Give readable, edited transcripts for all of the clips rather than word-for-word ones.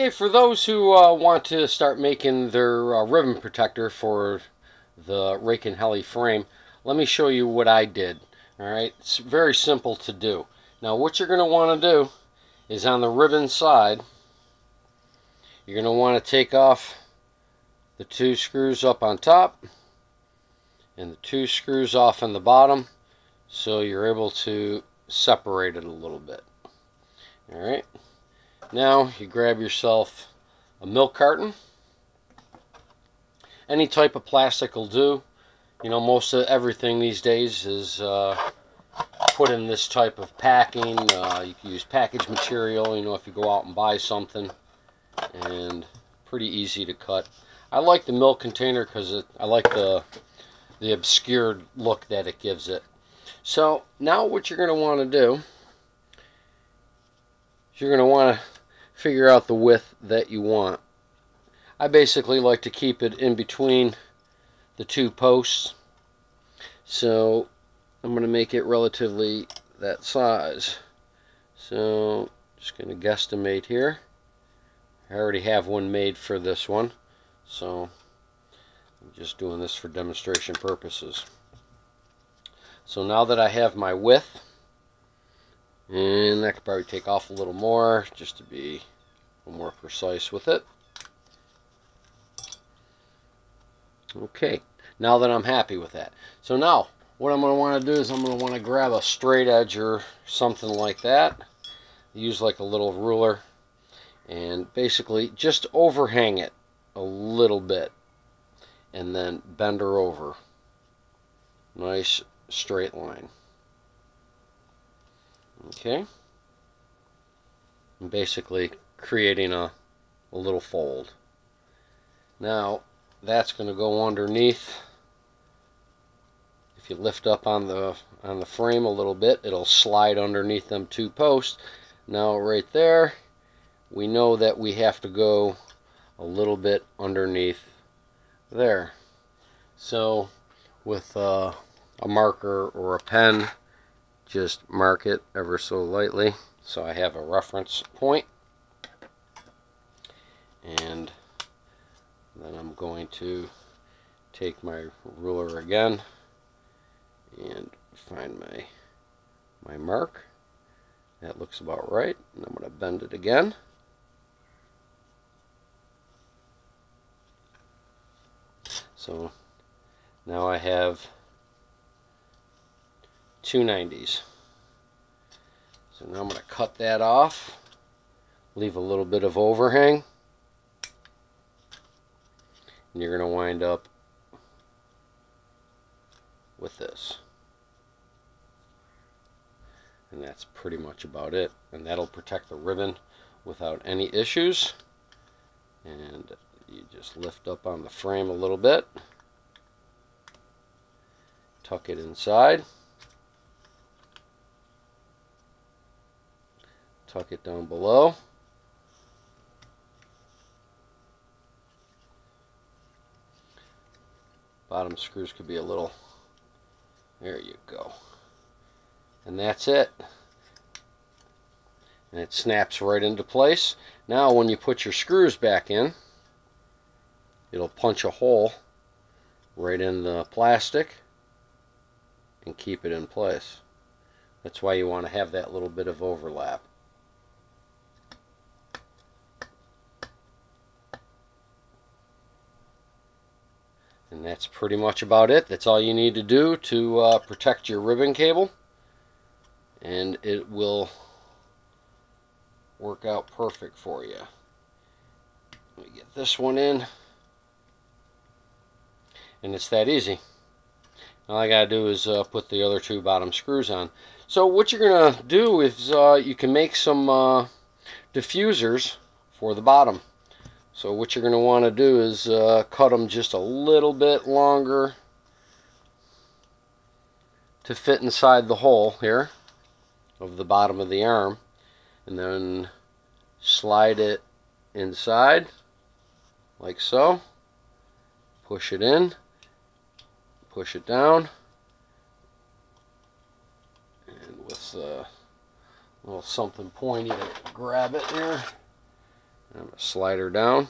Okay, for those who want to start making their ribbon protector for the Rakon Heli frame, let me show you what I did. Alright, it's very simple to do. Now what you're going to want to do is on the ribbon side, you're going to want to take off the 2 screws up on top and the 2 screws off on the bottom, so you're able to separate it a little bit. Alright, now you grab yourself a milk carton. Any type of plastic will do. You know, most of everything these days is put in this type of packing. You can use package material, you know, if you go out and buy something, and pretty easy to cut. I like the milk container because I like the obscured look that it gives it. So now what you're going to want to do is you're going to want to figure out the width that you want. I basically like to keep it in between the 2 posts, so I'm going to make it relatively that size. So just going to guesstimate here. I already have one made for this one, so I'm just doing this for demonstration purposes. So now that I have my width, and I could probably take off a little more just to be a little more precise with it. Okay, now that I'm happy with that. So now what I'm going to want to do is I'm going to want to grab a straight edge or something like that. Use like a little ruler and basically just overhang it a little bit and then bend her over. Nice straight line. Okay, and basically creating a little fold. Now that's going to go underneath. If you lift up on the frame a little bit, it'll slide underneath them 2 posts. Now right there, we know that we have to go a little bit underneath there. So with a marker or a pen, just mark it ever so lightly so I have a reference point. And then I'm going to take my ruler again and find my mark. That looks about right. And I'm going to bend it again. So now I have 2 90s. So now I'm going to cut that off, leave a little bit of overhang, and you're going to wind up with this. And that's pretty much about it. And that'll protect the ribbon without any issues. And you just lift up on the frame a little bit, tuck it inside, tuck it down below, bottom screws could be a little, there you go, and that's it, and it snaps right into place. Now when you put your screws back in, it'll punch a hole right in the plastic and keep it in place. That's why you want to have that little bit of overlap. And that's pretty much about it. That's all you need to do to protect your ribbon cable, and it will work out perfect for you. Let me get this one in, and it's that easy. All I gotta do is put the other 2 bottom screws on. So what you're gonna do is you can make some diffusers for the bottom. So what you're going to want to do is cut them just a little bit longer to fit inside the hole here of the bottom of the arm, and then slide it inside like so, push it in, push it down, and with a little something pointy to grab it here, I'm going to slide her down.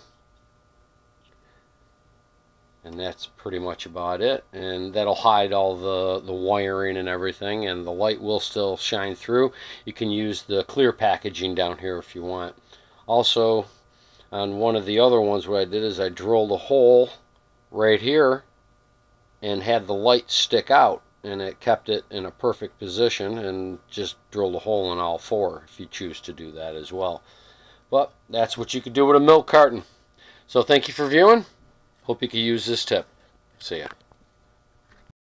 And that's pretty much about it. And that'll hide all the wiring and everything, and the light will still shine through. You can use the clear packaging down here if you want. Also, on one of the other ones, what I did is I drilled a hole right here and had the light stick out, and it kept it in a perfect position, and just drilled a hole in all four if you choose to do that as well. But that's what you could do with a milk carton. So thank you for viewing. Hope you can use this tip. See ya.